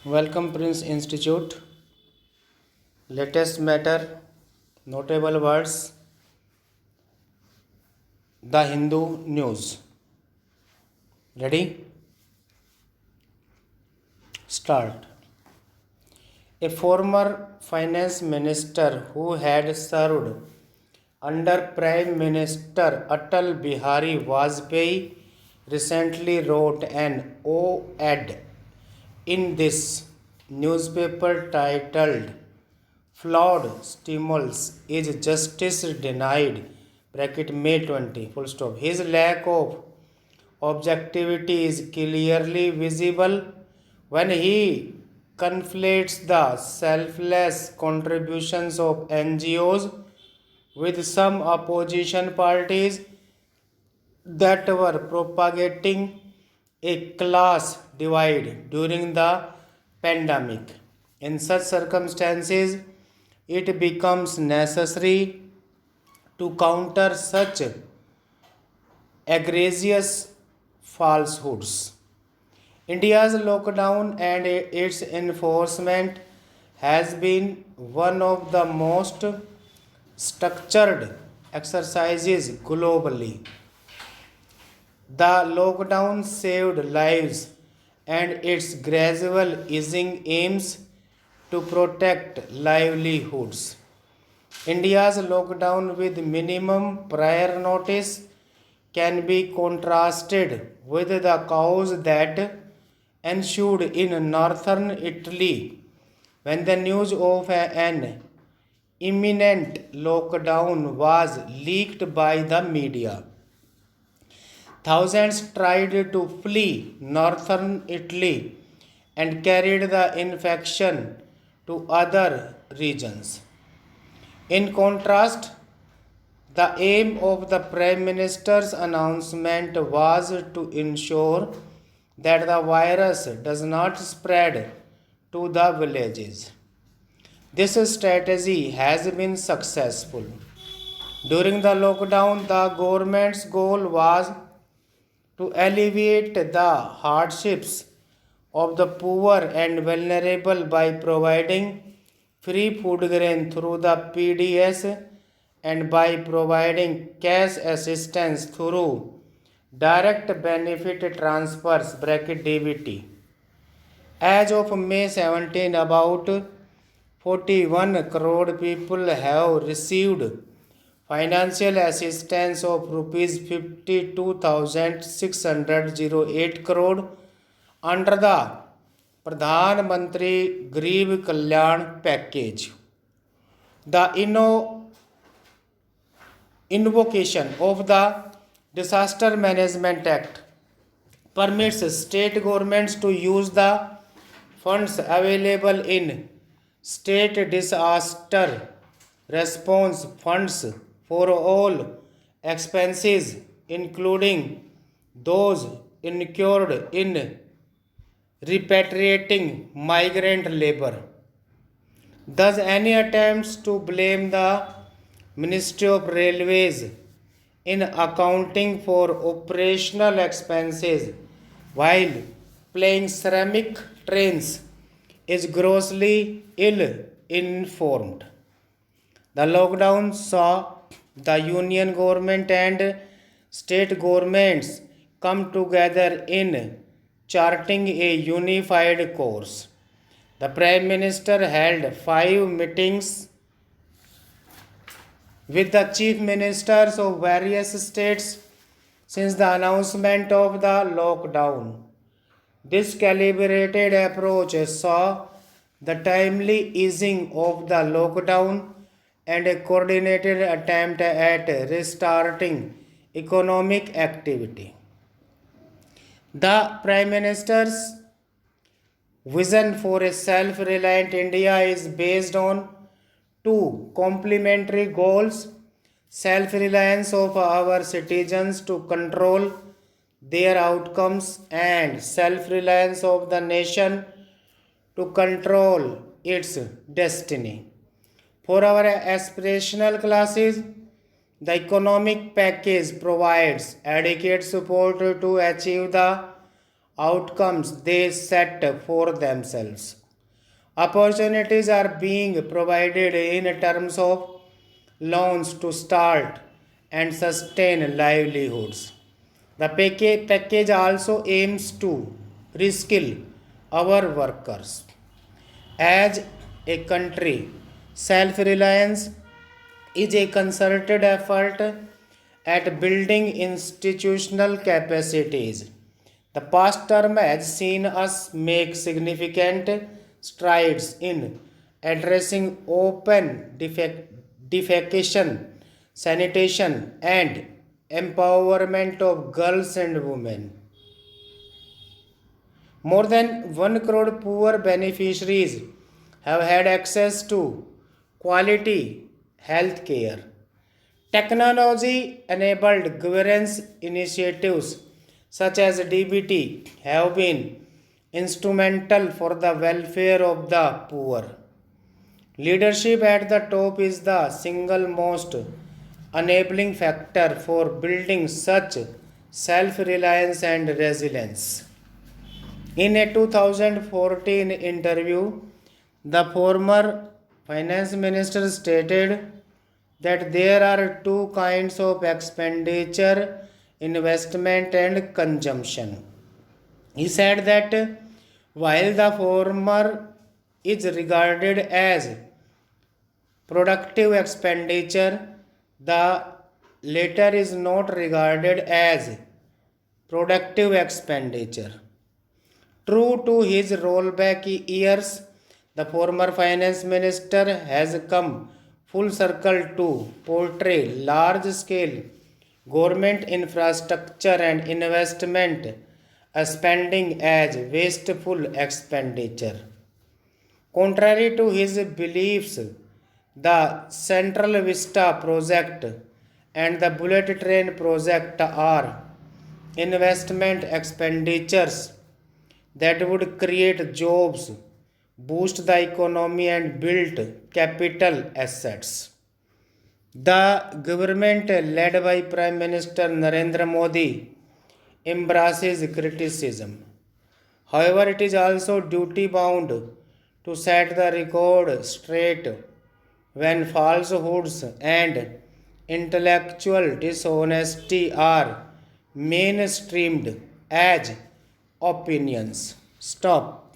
Welcome Prince Institute. Latest matter, notable words, The Hindu News. Ready? Start. A former finance minister who had served under Prime Minister Atal Bihari Vajpayee recently wrote an op-ed in this newspaper titled Flawed Stimulus is Justice Denied May 20 full stop. His lack of objectivity is clearly visible when he conflates the selfless contributions of NGOs with some opposition parties that were propagating a class divide during the pandemic. In such circumstances, it becomes necessary to counter such egregious falsehoods. India's lockdown and its enforcement has been one of the most structured exercises globally. The lockdown saved lives and its gradual easing aims to protect livelihoods. India's lockdown with minimum prior notice can be contrasted with the chaos that ensued in northern Italy when the news of an imminent lockdown was leaked by the media. Thousands tried to flee northern Italy and carried the infection to other regions. In contrast, the aim of the Prime Minister's announcement was to ensure that the virus does not spread to the villages. This strategy has been successful. During the lockdown, the government's goal was to alleviate the hardships of the poor and vulnerable by providing free food grain through the PDS and by providing cash assistance through direct benefit transfers (DBT). As of May 17, about 41 crore people have received financial assistance of rupees 52,608 crore under the Pradhan Mantri Garib Kalyan package. The invocation of the Disaster Management Act permits state governments to use the funds available in state disaster response funds for all expenses, including those incurred in repatriating migrant labor. Thus, any attempts to blame the Ministry of Railways in accounting for operational expenses while playing ceramic trains is grossly ill informed. The lockdown saw the union government and state governments come together in charting a unified course. The Prime Minister held 5 meetings with the chief ministers of various states since the announcement of the lockdown. This calibrated approach saw the timely easing of the lockdown and a coordinated attempt at restarting economic activity. The Prime Minister's vision for a self reliant India is based on two complementary goals: self reliance of our citizens to control their outcomes, and self reliance of the nation to control its destiny. For our aspirational classes, the economic package provides adequate support to achieve the outcomes they set for themselves. Opportunities are being provided in terms of loans to start and sustain livelihoods. The package also aims to reskill our workers. As a country, self reliance is a concerted effort at building institutional capacities. The past term has seen us make significant strides in addressing open defecation, sanitation, and empowerment of girls and women. More than 1 crore poor beneficiaries have had access to quality health care. Technology enabled governance initiatives such as DBT have been instrumental for the welfare of the poor. Leadership at the top is the single most enabling factor for building such self reliance and resilience. In a 2014 interview, the former finance minister stated that there are two kinds of expenditure: investment and consumption. He said that while the former is regarded as productive expenditure, the latter is not regarded as productive expenditure. True to his rollback years, the former finance minister has come full circle to portray large scale government infrastructure and investment spending as wasteful expenditure. Contrary to his beliefs, the Central Vista project and the Bullet Train project are investment expenditures that would create jobs, boost the economy, and build capital assets. The government led by Prime Minister Narendra Modi embraces criticism. However, it is also duty bound to set the record straight when falsehoods and intellectual dishonesty are mainstreamed as opinions. Stop.